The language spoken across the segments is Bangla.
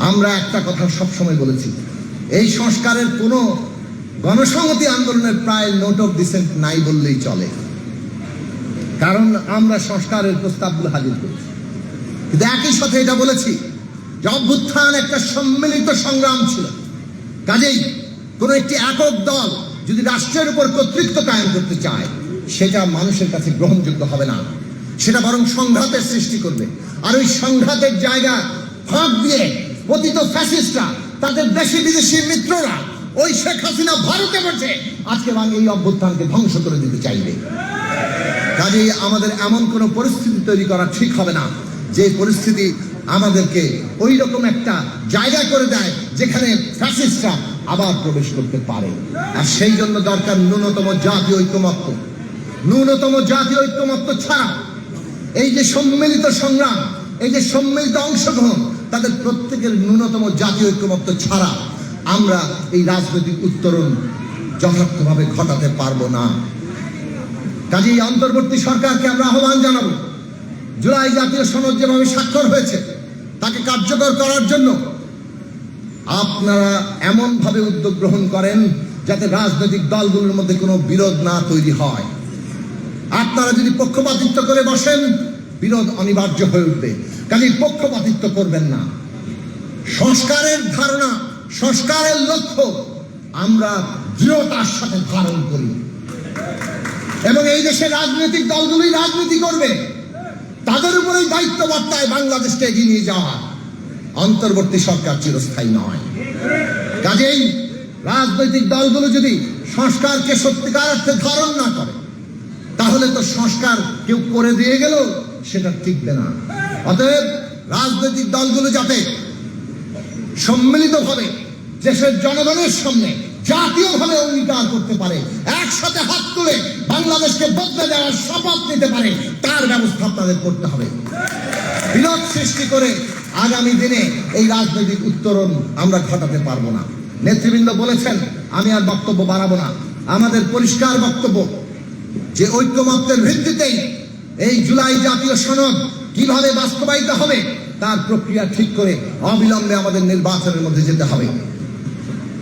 আমরা একটা কথা সবসময় বলেছি, এই সংস্কারের কোনো গণসংহতি আন্দোলনের প্রায় নোট অফ ডিসেন্ট নাই বললেই চলে, কারণ আমরা সংস্কারের প্রস্তাবগুলো হাজির করেছি। কিন্তু একই সাথে এটা বলেছি যে অভ্যুত্থান একটা সম্মিলিত সংগ্রাম ছিল, কাজেই কোন একটি একক দল যদি রাষ্ট্রের উপর কর্তৃত্ব কায়েম করতে চায় সেটা মানুষের কাছে গ্রহণযোগ্য হবে না, সেটা বরং সংঘাতের সৃষ্টি করবে। আর ওই সংঘাতের জায়গা ফাঁক দিয়ে পতিত ফ্যাসিস্টরা, তাদের দেশি বিদেশি মিত্ররা, ওই শেখ হাসিনা ভারতে বসে আজকে এই অভ্যুত্থানকে ধ্বংস করে দিতে চাইবে। কাজেই আমাদের এমন কোন পরিস্থিতি তৈরি করা ঠিক হবে না যে পরিস্থিতি আমাদেরকে ওই রকম একটা জায়গা করে দেয় যেখানে ফ্যাসিস্টরা আবার প্রবেশ করতে পারে। আর সেই জন্য দরকার ন্যূনতম জাতীয় ঐক্যমত্য। ন্যূনতম জাতীয় ঐক্যমত্য ছাড়া এই যে সম্মিলিত সংগ্রাম, এই যে সম্মিলিত অংশগ্রহণ, তাদের প্রত্যেকের ন্যূনতম জাতীয় ঐক্যমত্য ছাড়া আমরা এই রাজনৈতিক উত্তরণ যথার্থভাবে ঘটাতে পারবো না। কাজেই অন্তর্বর্তী সরকারকে আমরা আহ্বান জানাবো, জুলাই জাতীয় সনদ যেভাবে স্বাক্ষর হয়েছে তাকে কার্যকর করার জন্য আপনারা এমন ভাবে উদ্যোগ গ্রহণ করেন যাতে রাজনৈতিক দলগুলোর মধ্যে কোনো বিরোধ না তৈরি হয়। আপনারা যদি পক্ষপাতিত্ব করে বসেন, বিরোধ অনিবার্য হয়ে উঠবে। কাজেই পক্ষপাতিত্ব করবেন না। সংস্কারের ধারণা, সংস্কারের লক্ষ্য আমরা দৃঢ়তার সাথে ধারণ করি এবং এই দেশের রাজনৈতিক দলগুলোই রাজনীতি করবে, তাদের উপরেই দায়িত্ব বর্তায় বাংলাদেশকে এগিয়ে নিয়ে যাওয়া। অন্তর্বর্তী সরকার চিরস্থায়ী নয়। কাজেই রাজনৈতিক দলগুলো যদি সংস্কারকে সত্যিকার অর্থে ধারণ না করে তাহলে তো সংস্কার কেউ করে দিয়ে গেল সেটা টিকবে না। অতএব রাজনৈতিক দলগুলো যাতে সম্মিলিতভাবে দেশের জনগণের সামনে জাতীয়ভাবে অঙ্গীকার করতে পারে, একসাথে হাত তুলে বাংলাদেশকে বদলে দেওয়ার শপথ নিতে পারে, তার ব্যবস্থা আপনাদের করতে হবে। বিরোধ সৃষ্টি করে আগামী দিনে এই রাজনৈতিক উত্তরণ আমরা ঘটাতে পারবো না। নেতৃবৃন্দ বলেছেন, আমি আর বক্তব্য বাড়াবো না। আমাদের পরিষ্কার বক্তব্য যে ঐক্যমত্যের ভিত্তিতেই এই জুলাই জাতীয় সনদ কিভাবে বাস্তবায়িত হবে তার প্রক্রিয়া ঠিক করে অবিলম্বে আমাদের নির্বাচনের মধ্যে যেতে হবে।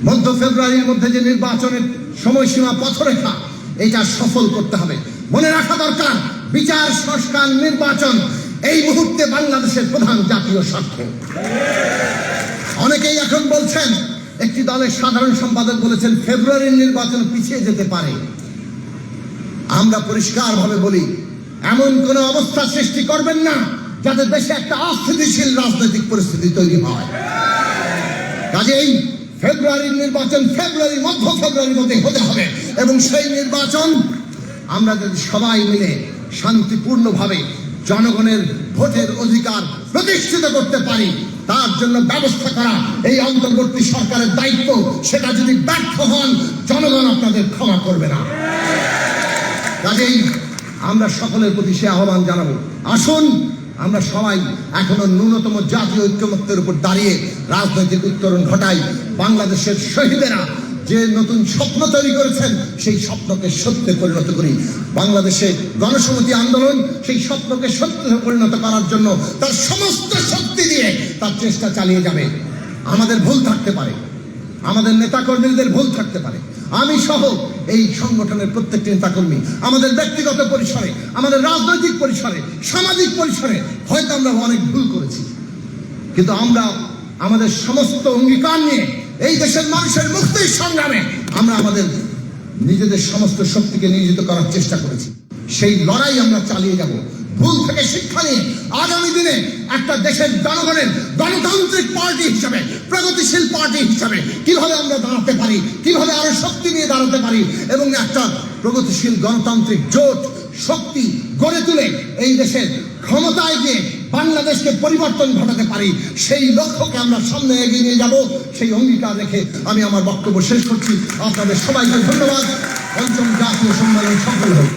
মধ্য ফেব্রুয়ারির মধ্যে যে নির্বাচনের সময়সীমা পথরেখা, এটা সফল করতে হবে। মনে রাখা দরকার, বিচার, সংস্কার, নির্বাচন এই মুহূর্তে বাংলাদেশের প্রধান জাতীয় স্বার্থ। অনেকেই এখন বলছেন, একটি দলের সাধারণ সম্পাদক বলেছেন ফেব্রুয়ারির নির্বাচন পিছিয়ে যেতে পারে। আমরা পরিষ্কার ভাবে বলি, এমন কোন অবস্থা সৃষ্টি করবেন না যাতে দেশে একটা অস্থিতিশীল রাজনৈতিক পরিস্থিতি তৈরি হয়। কাজেই ফেব্রুয়ারির নির্বাচন মধ্য ফেব্রুয়ারির মধ্যে হতে হবে এবং সেই নির্বাচন আমরা যদি সবাই মিলে শান্তিপূর্ণভাবে জনগণের ভোটের অধিকার প্রতিষ্ঠিত করতে পারি, তার জন্য ব্যবস্থা করা এই অন্তর্বর্তী সরকারের দায়িত্ব। সেটা যদি ব্যর্থ হন, জনগণ আপনাদের ক্ষমা করবে না। কাজেই আমরা সকলের প্রতি সে আহ্বান জানাবো, আসুন আমরা সবাই এখনো ন্যূনতম জাতীয় ঐক্যমত্যের উপর দাঁড়িয়ে রাজনৈতিক উত্তরণ ঘটাই। বাংলাদেশের শহীদেরা যে নতুন স্বপ্ন তৈরি করেছেন সেই স্বপ্নকে সত্যে পরিণত করি। বাংলাদেশে গণসংহতি আন্দোলন সেই স্বপ্নকে সত্যে পরিণত করার জন্য তার সমস্ত শক্তি দিয়ে তার চেষ্টা চালিয়ে যাবে। আমাদের ভুল থাকতে পারে, আমাদের নেতাকর্মীদের ভুল থাকতে পারে, আমি সহ এই সংগঠনের প্রত্যেকটি নেতাকর্মী আমাদের ব্যক্তিগত পরিসরে, আমাদের রাজনৈতিক পরিসরে, সামাজিক পরিসরে হয়তো আমরা অনেক ভুল করেছি, কিন্তু আমরা আমাদের সমস্ত অঙ্গীকার নিয়ে এই দেশের মানুষের মুক্তির সংগ্রামে আমরা আমাদের নিজেদের সমস্ত শক্তিকে নিয়োজিত করার চেষ্টা করেছি। সেই লড়াই আমরা চালিয়ে যাব। ভুল থেকে শিক্ষা নিয়ে আগামী দিনে একটা দেশের জনগণের গণতান্ত্রিক পার্টি হিসাবে, প্রগতিশীল পার্টি হিসাবে কিভাবে আমরা দাঁড়াতে পারি, কিভাবে আরো শক্তি নিয়ে দাঁড়াতে পারি এবং একটা প্রগতিশীল গণতান্ত্রিক জোট শক্তি গড়ে তুলে এই দেশের ক্ষমতায় গিয়ে বাংলাদেশকে পরিবর্তন ঘটাতে পারি, সেই লক্ষ্যকে আমরা সামনে এগিয়ে নিয়ে যাব। সেই অঙ্গীকার রেখে আমি আমার বক্তব্য শেষ করছি। আপনাদের সবাইকে ধন্যবাদ। পঞ্চম জাতীয় সম্মেলন সফল হোক।